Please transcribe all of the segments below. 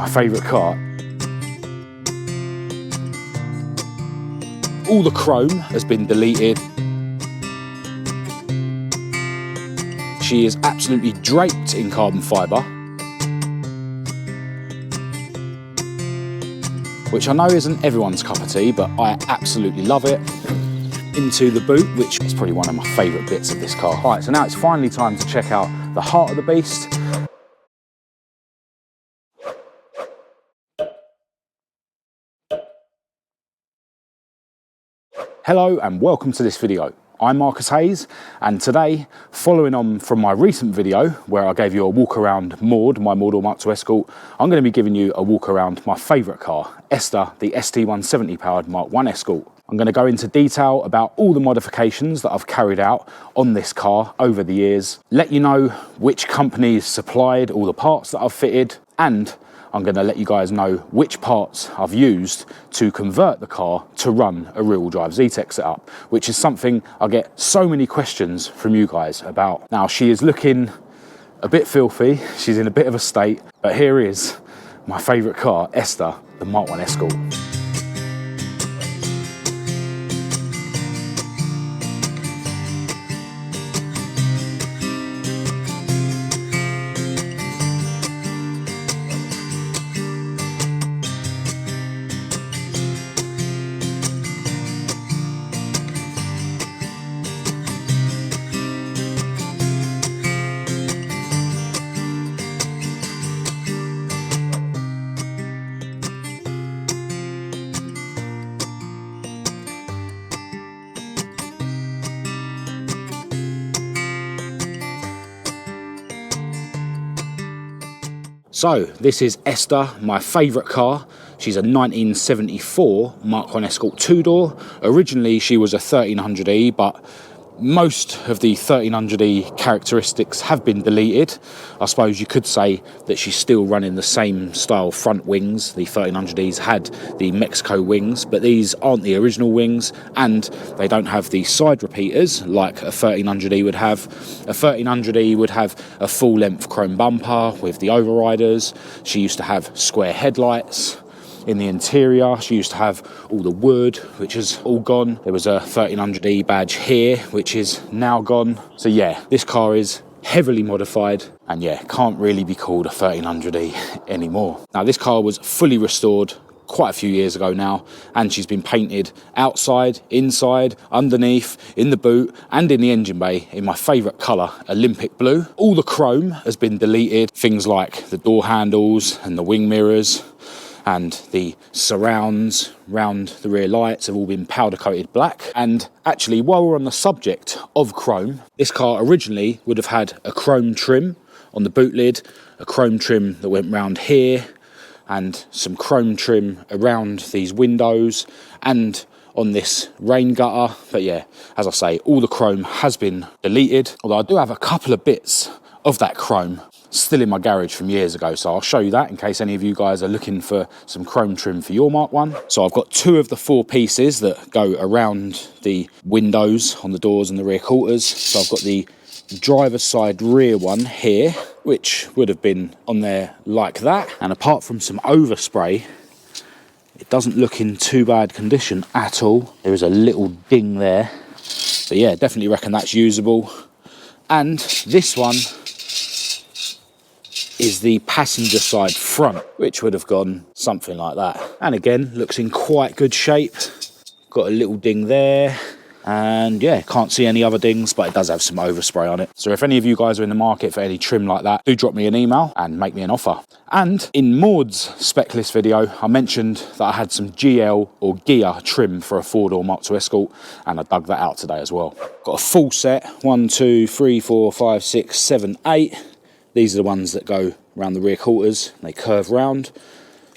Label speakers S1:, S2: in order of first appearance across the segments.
S1: my favourite car. All the chrome has been deleted. She is absolutely draped in carbon fibre, which I know isn't everyone's cup of tea, but I absolutely love it. Into the boot, which is probably one of my favourite bits of this car. All right, so now it's finally time to check out the heart of the beast. Hello and welcome to this video. I'm Marcus Hayes, and today, following on from my recent video where I gave you a walk around Maud, my Maud Mk1 Escort, I'm going to be giving you a walk around my favourite car, Esther the ST170 powered Mk1 Escort. I'm going to go into detail about all the modifications that I've carried out on this car over the years, let you know which companies supplied all the parts that I've fitted, and I'm going to let you guys know which parts I've used to convert the car to run a rear-wheel drive Z-Tech setup, which is something I get so many questions from you guys about. Now, she is looking a bit filthy, she's in a bit of a state, but here is my favourite car, Esther, the Mk1 Escort. So this is Esther, my favourite car. She's a 1974 Mk1 Escort 2-door. Originally she was a 1300E, but most of the 1300E characteristics have been deleted. I suppose you could say that she's still running the same style front wings. The 1300Es had the Mexico wings, but these aren't the original wings, and they don't have the side repeaters like a 1300E would have. A 1300E would have a full-length chrome bumper with the overriders. She used to have square headlights. In the interior, she used to have all the wood, which is all gone. There was a 1300E badge here, which is now gone. So yeah, this car is heavily modified, and yeah, can't really be called a 1300E anymore. Now, this car was fully restored quite a few years ago now, and she's been painted outside, inside, underneath, in the boot, and in the engine bay in my favourite colour, Olympic blue. All the chrome has been deleted, things like the door handles and the wing mirrors, and the surrounds round the rear lights have all been powder coated black. And actually, while we're on the subject of chrome, this car originally would have had a chrome trim on the boot lid, a chrome trim that went round here, and some chrome trim around these windows and on this rain gutter. But yeah, as I say, all the chrome has been deleted, although I do have a couple of bits of that chrome still in my garage from years ago, so I'll show you that in case any of you guys are looking for some chrome trim for your Mk1. So I've got two of the four pieces that go around the windows on the doors and the rear quarters. So I've got the driver's side rear one here, which would have been on there like that, and apart from some overspray, it doesn't look in too bad condition at all. There is a little ding there, but yeah, definitely reckon that's usable. And this one is the passenger side front, which would have gone something like that. And again, looks in quite good shape. Got a little ding there. And yeah, can't see any other dings, but it does have some overspray on it. So if any of you guys are in the market for any trim like that, do drop me an email and make me an offer. And in Maud's spec list video, I mentioned that I had some GL or gear trim for a 4-door Mk1 Escort, and I dug that out today as well. Got a full set, 1, 2, 3, 4, 5, 6, 7, 8. These are the ones that go around the rear quarters, they curve round.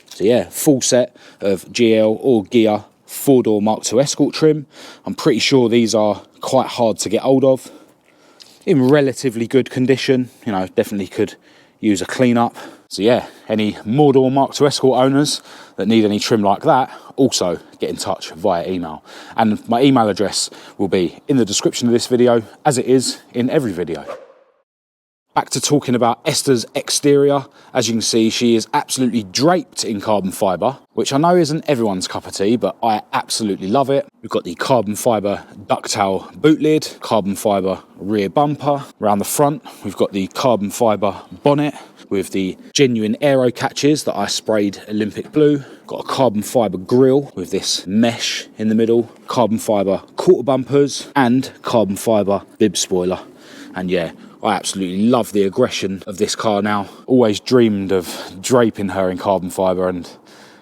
S1: So yeah, full set of GL or gear 4-door Mk1 Escort trim. I'm pretty sure these are quite hard to get hold of. In relatively good condition, you know, definitely could use a clean up. So yeah, any Maud Mk1 Escort owners that need any trim like that, also get in touch via email. And my email address will be in the description of this video, as it is in every video. Back to talking about Esther's exterior. As you can see, she is absolutely draped in carbon fibre, which I know isn't everyone's cup of tea, but I absolutely love it. We've got the carbon fibre ducktail boot lid, carbon fibre rear bumper. Around the front, we've got the carbon fibre bonnet with the genuine aero catches that I sprayed Olympic blue. Got a carbon fibre grille with this mesh in the middle, carbon fibre quarter bumpers and carbon fibre bib spoiler. And yeah, I absolutely love the aggression of this car now. Always dreamed of draping her in carbon fibre and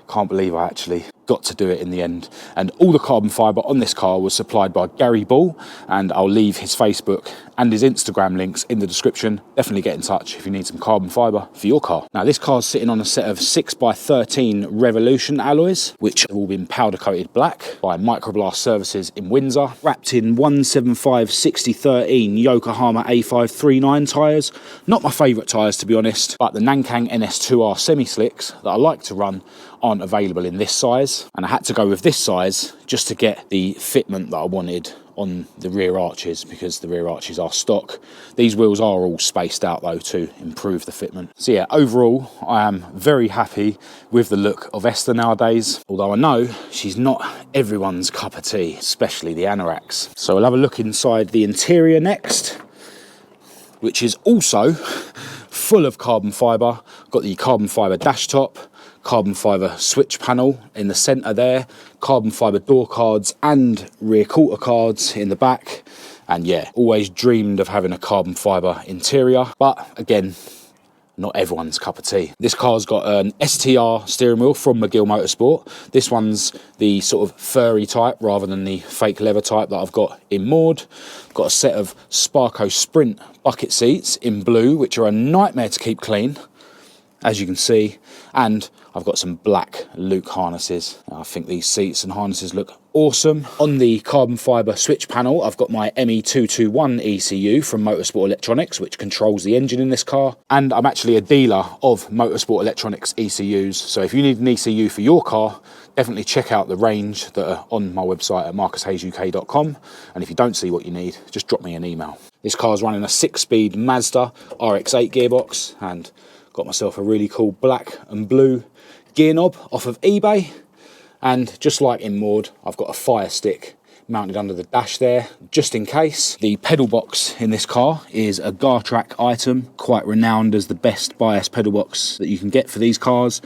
S1: can't believe I actually got to do it in the end. And all the carbon fibre on this car was supplied by Gary Ball, and I'll leave his Facebook and his Instagram links in the description. Definitely get in touch if you need some carbon fibre for your car. Now this car's sitting on a set of 6x13 Revolution alloys, which have all been powder coated black by Microblast Services in Windsor, wrapped in 175/60/13 Yokohama A539 tyres. Not my favourite tyres to be honest, but the Nankang NS2R semi-slicks that I like to run aren't available in this size, and I had to go with this size just to get the fitment that I wanted on the rear arches, because the rear arches are stock. These wheels are all spaced out though to improve the fitment. So yeah, overall I am very happy with the look of Esther nowadays, although I know she's not everyone's cup of tea, especially the anoraks. So we'll have a look inside the interior next, which is also full of carbon fibre. Got the carbon fibre dash top, carbon fibre switch panel in the centre there, carbon fibre door cards and rear quarter cards in the back. And yeah, always dreamed of having a carbon fibre interior, but again, not everyone's cup of tea. This car's got an STR steering wheel from McGill Motorsport. This one's the sort of furry type rather than the fake leather type that I've got in Maud. Got a set of Sparco Sprint bucket seats in blue, which are a nightmare to keep clean, as you can see. And I've got some black Luke harnesses. I think these seats and harnesses look awesome. On the carbon fibre switch panel, I've got my ME221 ECU from Motorsport Electronics, which controls the engine in this car. And I'm actually a dealer of Motorsport Electronics ECUs. So if you need an ECU for your car, definitely check out the range that are on my website at marcushayesuk.com. And if you don't see what you need, just drop me an email. This car's running a 6-speed Mazda RX-8 gearbox, and got myself a really cool black and blue gear knob off of eBay. And just like in Maud, I've got a fire stick mounted under the dash there, just in case. The pedal box in this car is a Gartrack item, quite renowned as the best bias pedal box that you can get for these cars.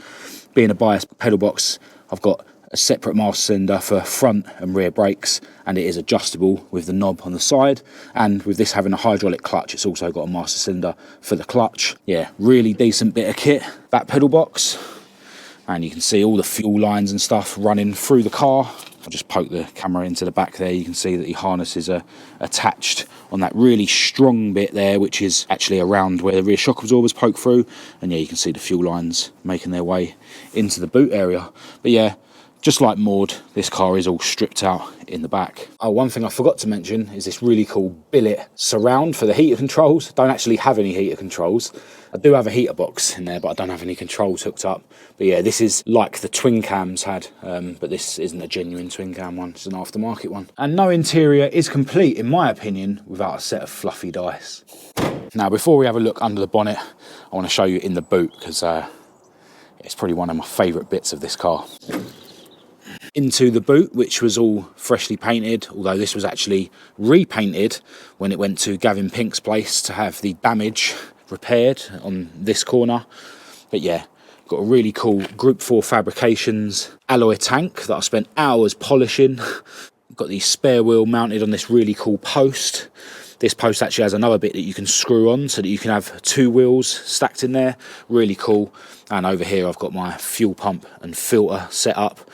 S1: Being a bias pedal box, I've got a separate master cylinder for front and rear brakes, and it is adjustable with the knob on the side. And with this having a hydraulic clutch, it's also got a master cylinder for the clutch. Yeah, really decent bit of kit, that pedal box. And you can see all the fuel lines and stuff running through the car. I'll just poke the camera into the back there. You can see that the harnesses are attached on that really strong bit there, which is actually around where the rear shock absorbers poke through. And yeah, you can see the fuel lines making their way into the boot area. But yeah, just like Maud, this car is all stripped out in the back. Oh, one thing I forgot to mention is this really cool billet surround for the heater controls. Don't actually have any heater controls. I do have a heater box in there, but I don't have any controls hooked up. But yeah, this is like the twin cams had, but this isn't a genuine twin cam one, it's an aftermarket one. And no interior is complete, in my opinion, without a set of fluffy dice. Now, before we have a look under the bonnet, I want to show you in the boot, because it's probably one of my favourite bits of this car. Into the boot, which was all freshly painted, although this was actually repainted when it went to Gavin Pink's place to have the damage repaired on this corner. But yeah, got a really cool Group 4 Fabrications alloy tank that I spent hours polishing. Got the spare wheel mounted on this really cool post. This post actually has another bit that you can screw on so that you can have 2 wheels stacked in there. Really cool. And over here I've got my fuel pump and filter set up.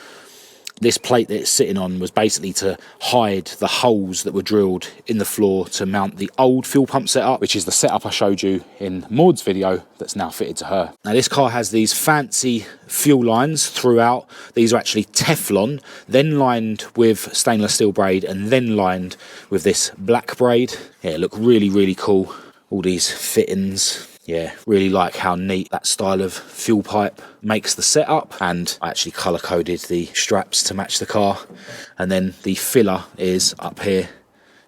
S1: This plate that it's sitting on was basically to hide the holes that were drilled in the floor to mount the old fuel pump setup, which is the setup I showed you in Maud's video that's now fitted to her. Now this car has these fancy fuel lines throughout. These are actually Teflon, then lined with stainless steel braid and then lined with this black braid. Yeah, look really, really cool. All these fittings. Yeah, really like how neat that style of fuel pipe makes the setup. And I actually colour coded the straps to match the car. And then the filler is up here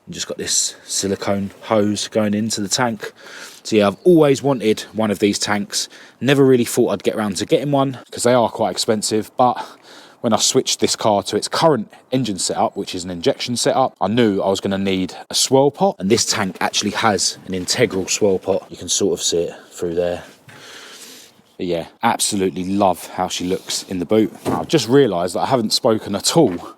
S1: And just got this silicone hose going into the tank. So yeah, I've always wanted one of these tanks. Never really thought I'd get around to getting one because they are quite expensive. But when I switched this car to its current engine setup, which is an injection setup, I knew I was going to need a swirl pot. And this tank actually has an integral swirl pot. You can sort of see it through there. But yeah, absolutely love how she looks in the boot. I've just realised that I haven't spoken at all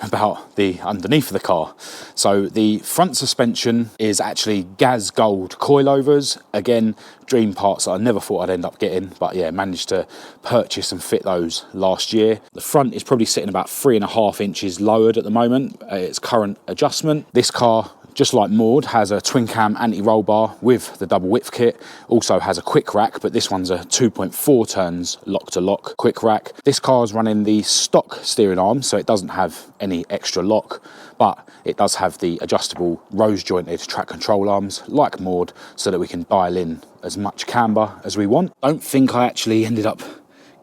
S1: about the underneath of the car. So the front suspension is actually Gaz Gold coilovers. Again, dream parts that I never thought I'd end up getting, but yeah, managed to purchase and fit those last year. The front is probably sitting about 3.5 inches lowered at the moment at its current adjustment. This car, just like Maud, has a twin cam anti-roll bar with the double width kit. Also has a quick rack, but this one's a 2.4 turns lock to lock quick rack. This car is running the stock steering arm, so it doesn't have any extra lock, but it does have the adjustable rose jointed track control arms like Maud, so that we can dial in as much camber as we want. Don't think I actually ended up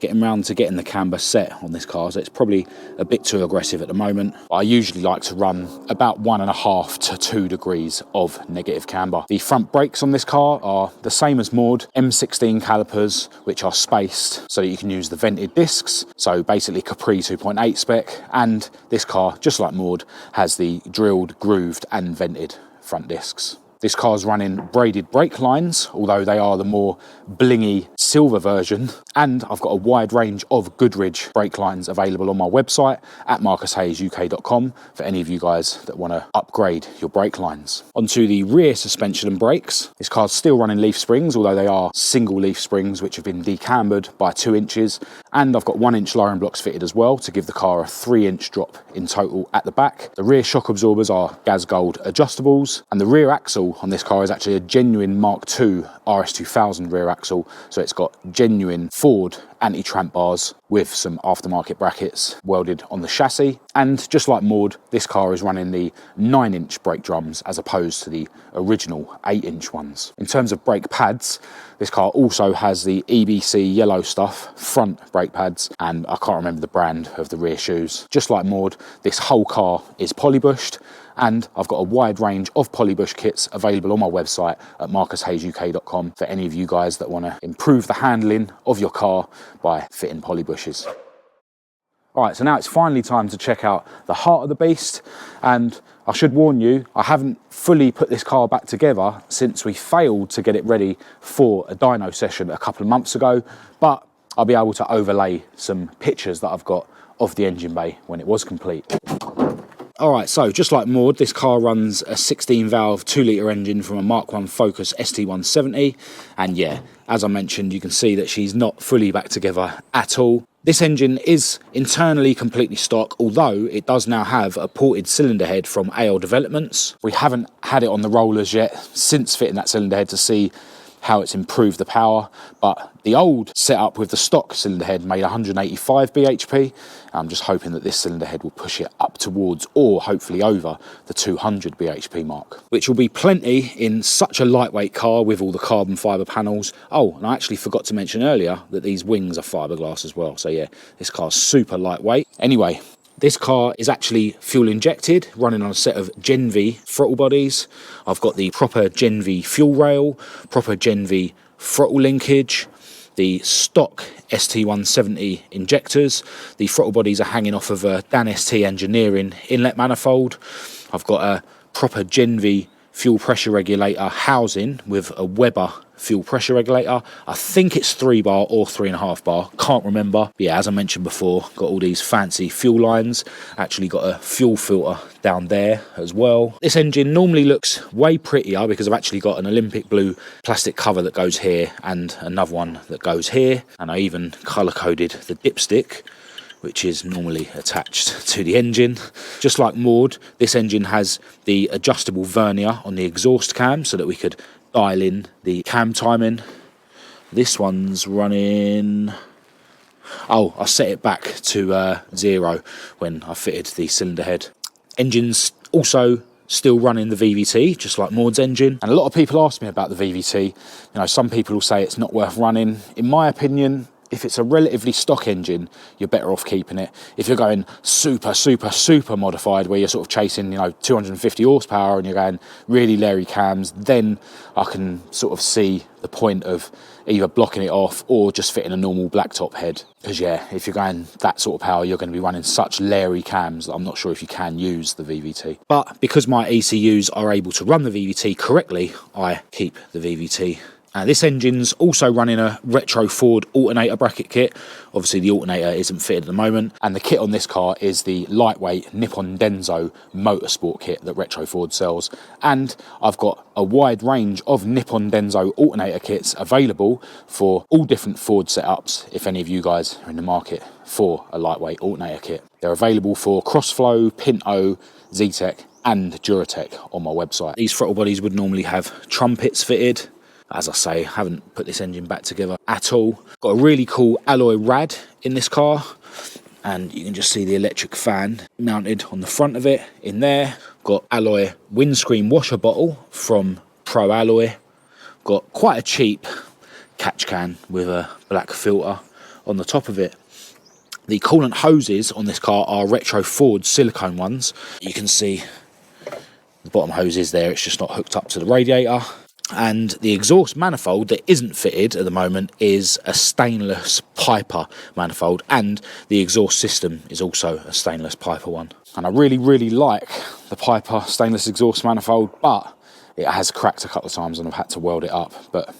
S1: getting round to getting the camber set on this car, so it's probably a bit too aggressive at the moment. I usually like to run about 1.5 to 2 degrees of negative camber. The front brakes on this car are the same as Maud, M16 calipers, which are spaced so that you can use the vented discs, so basically Capri 2.8 spec, and this car, just like Maud, has the drilled, grooved and vented front discs. This car's running braided brake lines, although they are the more blingy silver version. And I've got a wide range of Goodrich brake lines available on my website at marcushayesuk.com for any of you guys that want to upgrade your brake lines. Onto the rear suspension and brakes. This car's still running leaf springs, although they are single leaf springs which have been decambered by 2 inches. And I've got 1 inch lowering blocks fitted as well to give the car a 3-inch drop in total at the back. The rear shock absorbers are Gaz Gold adjustables, and the rear axle on this car is actually a genuine Mark II RS2000 rear axle, so it's got genuine Ford anti-tramp bars with some aftermarket brackets welded on the chassis. And just like Maud, this car is running the 9-inch brake drums as opposed to the original 8-inch ones. In terms of brake pads, this car also has the EBC yellow stuff front brake pads, and I can't remember the brand of the rear shoes. Just like Maud, this whole car is polybushed, and I've got a wide range of polybush kits available on my website at marcushayesuk.com for any of you guys that want to improve the handling of your car by fitting polybushes. Alright, so now it's finally time to check out the heart of the beast, and I should warn you, I haven't fully put this car back together since we failed to get it ready for a dyno session a couple of months ago, but I'll be able to overlay some pictures that I've got of the engine bay when it was complete. Alright, so just like Maud, this car runs a 16-valve 2-litre engine from a Mk1 Focus ST170, and yeah, as I mentioned, you can see that she's not fully back together at all. This engine is internally completely stock, although it does now have a ported cylinder head from A.L.DEVELOPMENTS. We haven't had it on the rollers yet since fitting that cylinder head to see how it's improved the power, but the old setup with the stock cylinder head made 185 bhp. I'm just hoping that this cylinder head will push it up towards, or hopefully over, the 200 bhp mark, which will be plenty in such a lightweight car with all the carbon fibre panels. Oh, and I actually forgot to mention earlier that these wings are fiberglass as well, so yeah, this car's super lightweight. Anyway, this car is actually fuel injected, running on a set of Gen V throttle bodies. I've got the proper Gen V fuel rail, proper Gen V throttle linkage, the stock ST170 injectors. The throttle bodies are hanging off of a Dan ST Engineering inlet manifold. I've got a proper Gen V fuel pressure regulator housing with a Weber fuel pressure regulator. I think it's 3 bar or 3.5 bar, can't remember. But yeah, as I mentioned before, got all these fancy fuel lines. Actually got a fuel filter down there as well. This engine normally looks way prettier because I've actually got an Olympic blue plastic cover that goes here and another one that goes here, and I even colour coded the dipstick, which is normally attached to the engine. Just like Maud, this engine has the adjustable vernier on the exhaust cam so that we could dial in the cam timing. This one's running... oh, I set it back to 0 when I fitted the cylinder head. Engine's also still running the VVT, just like Maud's engine. And a lot of people ask me about the VVT. You know, some people will say it's not worth running. In my opinion, If it's a relatively stock engine, you're better off keeping it. If you're going super, super, super modified, where you're sort of chasing, 250 horsepower and you're going really Larry cams, then I can sort of see the point of either blocking it off or just fitting a normal blacktop head. Because yeah, if you're going that sort of power, you're going to be running such Larry cams that I'm not sure if you can use the VVT. But because my ECUs are able to run the VVT correctly, I keep the VVT. This engine's also running a retro Ford alternator bracket kit. Obviously the alternator isn't fitted at the moment, and the kit on this car is the lightweight Nippon Denso Motorsport kit that retro Ford sells. And I've got a wide range of Nippon Denso alternator kits available for all different Ford setups if any of you guys are in the market for a lightweight alternator kit. They're available for Crossflow, Pinto, Zetec and Duratec on my website. These throttle bodies would normally have trumpets fitted. As I say, haven't put this engine back together at all. Got a really cool alloy rad in this car, and you can just see the electric fan mounted on the front of it in there. Got alloy windscreen washer bottle from Pro Alloy. Got quite a cheap catch can with a black filter on the top of it. The coolant hoses on this car are retro Ford silicone ones. You can see the bottom hose is there, it's just not hooked up to the radiator. And the exhaust manifold that isn't fitted at the moment is a stainless Piper manifold, and the exhaust system is also a stainless Piper one. And I really, really like the Piper stainless exhaust manifold, but it has cracked a couple of times and I've had to weld it up. But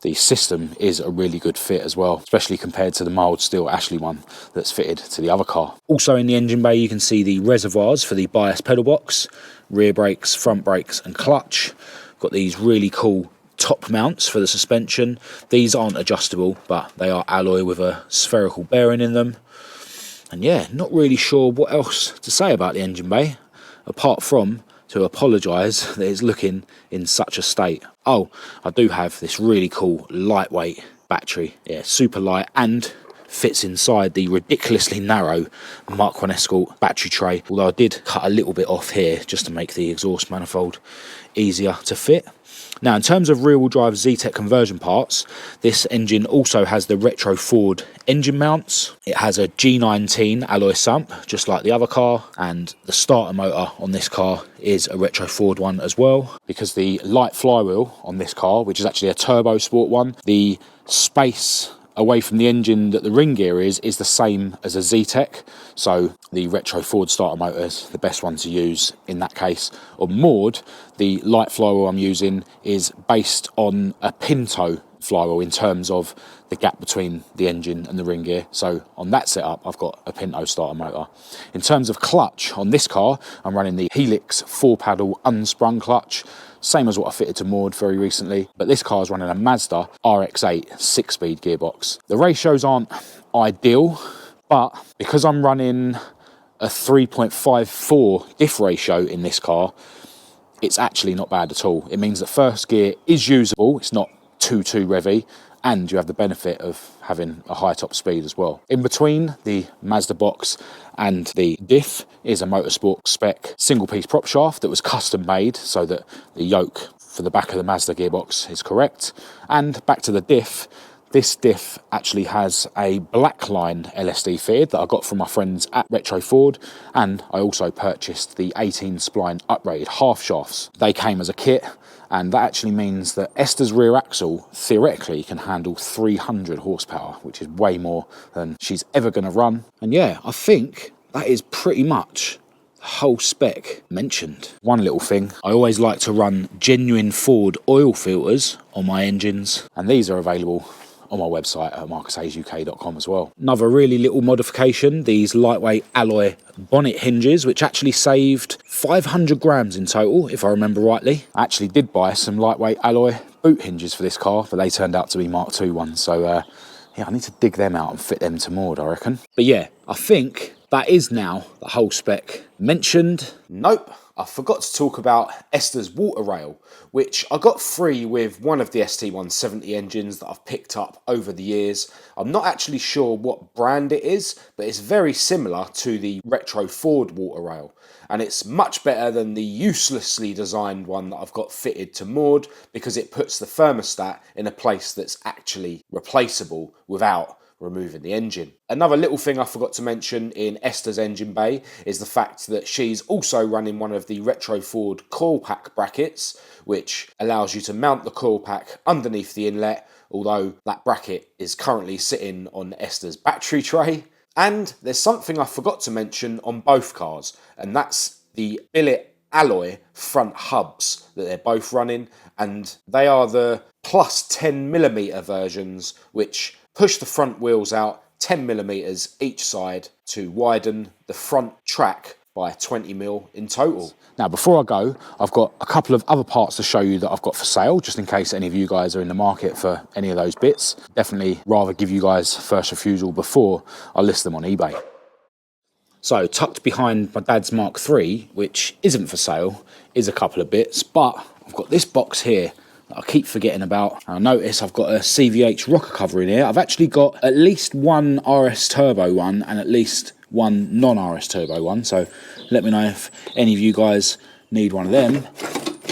S1: the system is a really good fit as well, especially compared to the mild steel Ashley one that's fitted to the other car. Also in the engine bay, you can see the reservoirs for the bias pedal box, rear brakes, front brakes and clutch. Got these really cool top mounts for the suspension. These aren't adjustable, but they are alloy with a spherical bearing in them. And yeah, not really sure what else to say about the engine bay, apart from to apologise that it's looking in such a state. Oh, I do have this really cool lightweight battery. Yeah, super light and fits inside the ridiculously narrow Mk1 Escort battery tray, although I did cut a little bit off here just to make the exhaust manifold easier to fit. Now, in terms of rear-wheel drive Zetec conversion parts, this engine also has the retro Ford engine mounts. It has a G19 alloy sump, just like the other car, and the starter motor on this car is a retro Ford one as well. Because the light flywheel on this car, which is actually a turbo sport one, the space away from the engine that the ring gear is the same as a Zetec, so the retro Ford starter motor is the best one to use in that case. On Maud, the light flywheel I'm using is based on a Pinto flywheel in terms of the gap between the engine and the ring gear, so on that setup I've got a Pinto starter motor. In terms of clutch on this car, I'm running the Helix 4-paddle unsprung clutch, same as what I fitted to Maud very recently, but this car is running a Mazda RX-8 6-speed gearbox. The ratios aren't ideal, but because I'm running a 3.54 diff ratio in this car, it's actually not bad at all. It means that first gear is usable, it's not too revvy, and you have the benefit of having a high top speed as well. In between the Mazda box and the diff is a Motorsport SPEC single piece prop shaft that was custom made so that the yoke for the back of the Mazda gearbox is correct. And back to the diff, this diff actually has a Blackline LSD fitted that I got from my friends at Retro Ford, and I also purchased the 18 spline uprated half shafts. They came as a kit, and that actually means that Esther's rear axle theoretically can handle 300 horsepower, which is way more than she's ever going to run. And yeah, I think that is pretty much the whole spec mentioned. One little thing, I always like to run genuine Ford oil filters on my engines, and these are available on my website at marcushaysuk.com as well. Another really little modification, these lightweight alloy bonnet hinges, which actually saved 500 grams in total, if I remember rightly. I actually did buy some lightweight alloy boot hinges for this car, but they turned out to be Mark II ones, so yeah, I need to dig them out and fit them to Maud, I reckon. But yeah, I think that is now the whole spec mentioned. Nope, I forgot to talk about Esther's water rail, which I got free with one of the ST170 engines that I've picked up over the years. I'm not actually sure what brand it is, but it's very similar to the Retro Ford water rail. And it's much better than the uselessly designed one that I've got fitted to Maud, because it puts the thermostat in a place that's actually replaceable without removing the engine. Another little thing I forgot to mention in Esther's engine bay is the fact that she's also running one of the retro Ford coil pack brackets, which allows you to mount the coil pack underneath the inlet, although that bracket is currently sitting on Esther's battery tray. And there's something I forgot to mention on both cars, and that's the billet alloy front hubs that they're both running, and they are the plus 10mm versions, which push the front wheels out 10mm each side to widen the front track by 20mm in total. Now, before I go, I've got a couple of other parts to show you that I've got for sale, just in case any of you guys are in the market for any of those bits. Definitely rather give you guys first refusal before I list them on eBay. So, tucked behind my dad's Mark III, which isn't for sale, is a couple of bits, but I've got this box here that I keep forgetting about. I notice I've got a CVH rocker cover in here. I've actually got at least one RS Turbo one and at least one non-RS Turbo one, so let me know if any of you guys need one of them.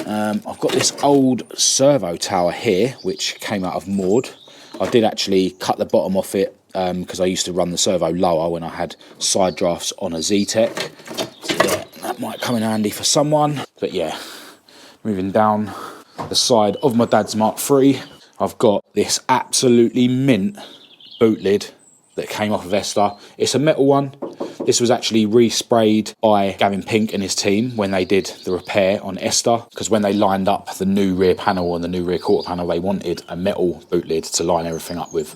S1: I've got this old servo tower here, which came out of Maud. I did actually cut the bottom off it because I used to run the servo lower when I had side drafts on a Z-Tech. So yeah, that might come in handy for someone. But yeah, moving down the side of my dad's Mark III, I've got this absolutely mint boot lid that came off of Esther. It's a metal one. This was actually resprayed by Gavin Pink and his team when they did the repair on Esther, because when they lined up the new rear panel and the new rear quarter panel, they wanted a metal boot lid to line everything up with.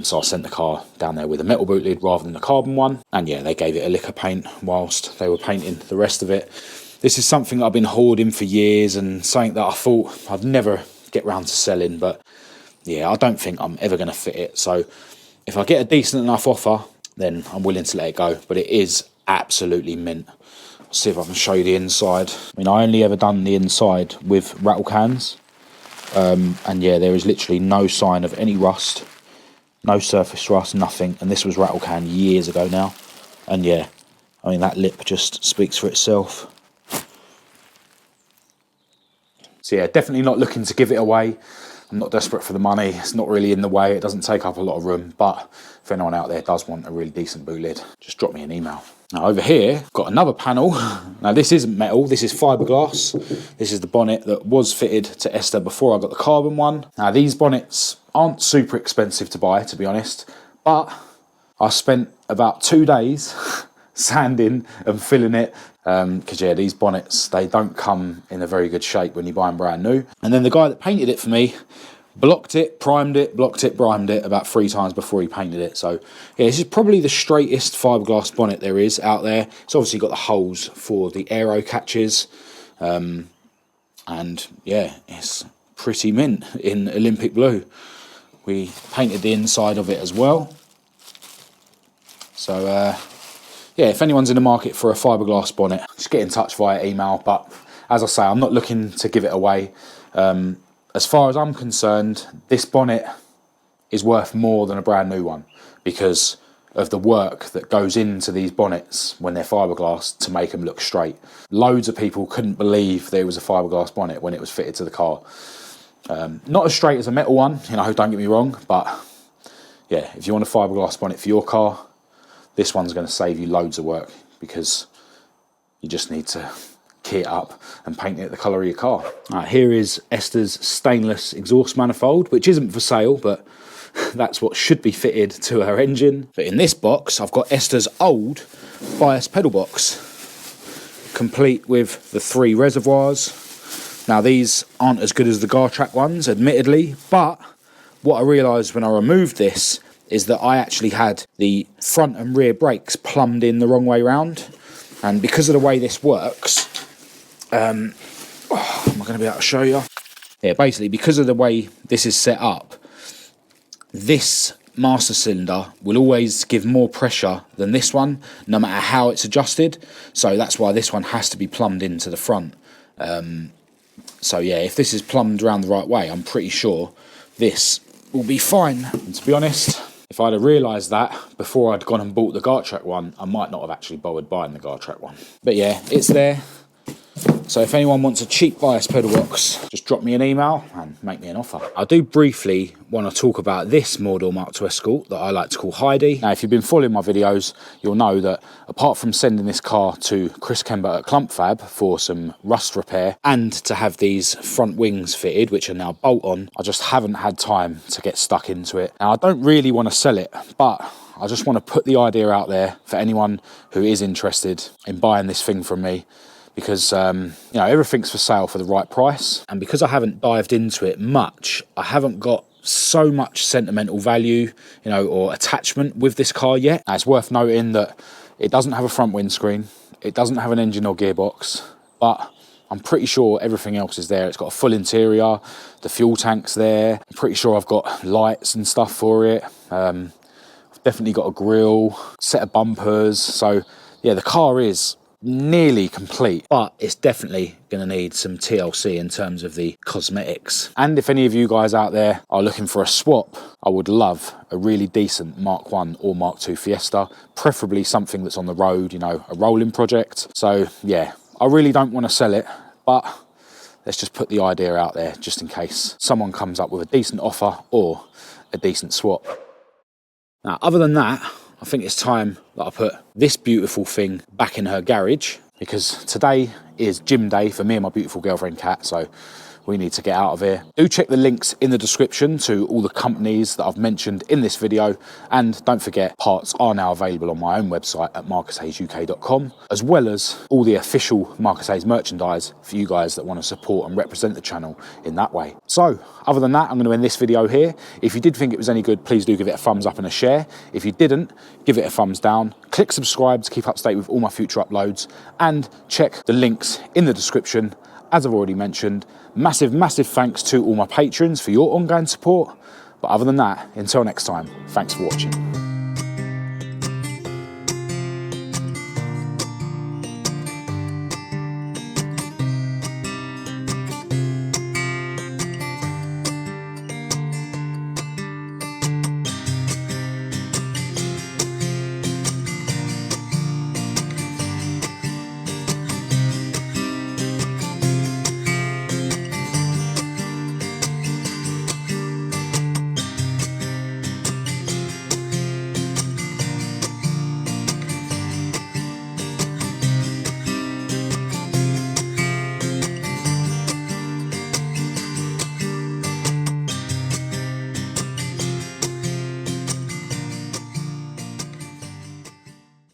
S1: So I sent the car down there with a metal boot lid rather than the carbon one. And yeah, they gave it a lick of paint whilst they were painting the rest of it. This is something I've been hoarding for years and something that I thought I'd never get round to selling. But yeah, I don't think I'm ever going to fit it. So if I get a decent enough offer, then I'm willing to let it go. But it is absolutely mint. I'll see if I can show you the inside. I mean, I only ever done the inside with rattle cans. And yeah, there is literally no sign of any rust. No surface rust, nothing. And this was rattle can years ago now. And yeah, I mean, that lip just speaks for itself. So yeah, definitely not looking to give it away. I'm not desperate for the money. It's not really in the way. It doesn't take up a lot of room. But if anyone out there does want a really decent boot lid, just drop me an email. Now over here, I've got another panel. Now this isn't metal, this is fiberglass. This is the bonnet that was fitted to Esther before I got the carbon one. Now these bonnets aren't super expensive to buy, to be honest. But I spent about 2 days sanding and filling it. Because yeah, these bonnets, they don't come in a very good shape when you buy them brand new. And then the guy that painted it for me blocked it, primed it, blocked it, primed it about 3 times before he painted it. So yeah, this is probably the straightest fiberglass bonnet there is out there. It's obviously got the holes for the aero catches. And yeah, it's pretty mint in Olympic blue. We painted the inside of it as well. So yeah, if anyone's in the market for a fiberglass bonnet, just get in touch via email. But as I say, I'm not looking to give it away. As far as I'm concerned, this bonnet is worth more than a brand new one because of the work that goes into these bonnets when they're fiberglass to make them look straight. Loads of people couldn't believe there was a fiberglass bonnet when it was fitted to the car. Not as straight as a metal one, you know, don't get me wrong, but yeah, if you want a fiberglass bonnet for your car, this one's going to save you loads of work because you just need to key it up and paint it the colour of your car. Right, here is Esther's stainless exhaust manifold, which isn't for sale, but that's what should be fitted to her engine. But in this box, I've got Esther's old bias pedal box, complete with the 3 reservoirs. Now, these aren't as good as the Gartrack ones, admittedly, but what I realised when I removed this is that I actually had the front and rear brakes plumbed in the wrong way round. And because of the way this works, am I going to be able to show you? Yeah, basically, because of the way this is set up, this master cylinder will always give more pressure than this one, no matter how it's adjusted. So that's why this one has to be plumbed into the front. So yeah, if this is plumbed around the right way, I'm pretty sure this will be fine. And to be honest, if I'd have realised that before I'd gone and bought the Gartrack one, I might not have actually bothered buying the Gartrack one. But yeah, it's there. So if anyone wants a cheap bias pedal box, just drop me an email and make me an offer. I do briefly want to talk about this model Mk1 Escort that I like to call Heidi. Now, if you've been following my videos, you'll know that apart from sending this car to Chris KEMBER at CLUMPFAB for some rust repair and to have these front wings fitted, which are now bolt-on, I just haven't had time to get stuck into it. Now, I don't really want to sell it, but I just want to put the idea out there for anyone who is interested in buying this thing from me, because you know, everything's for sale for the right price, and because I haven't dived into it much, I haven't got so much sentimental value, you know, or attachment with this car yet. Now, it's worth noting that it doesn't have a front windscreen, it doesn't have an engine or gearbox, but I'm pretty sure everything else is there. It's got a full interior, the fuel tank's there, I'm pretty sure I've got lights and stuff for it. Definitely got a grille, set of bumpers. So yeah, the car is nearly complete, but it's definitely going to need some TLC in terms of the cosmetics. And if any of you guys out there are looking for a swap, I would love a really decent Mk1 or Mk2 Fiesta, preferably something that's on the road, you know, a rolling project. So yeah, I really don't want to sell it, but let's just put the idea out there just in case someone comes up with a decent offer or a decent swap. Now, other than that, I think it's time that I put this beautiful thing back in her garage, because today is gym day for me and my beautiful girlfriend Kat, so we need to get out of here. Do check the links in the description to all the companies that I've mentioned in this video, and don't forget, parts are now available on my own website at marcushayesuk.com, as well as all the official Marcus Hayes merchandise for you guys that want to support and represent the channel in that way. So other than that, I'm going to end this video here. If you did think it was any good, please do give it a thumbs up and a share. If you didn't, give it a thumbs down. Click subscribe to keep up to date with all my future uploads, and check the links in the description. As I've already mentioned, massive thanks to all my patrons for your ongoing support. But other than that, until next time, thanks for watching.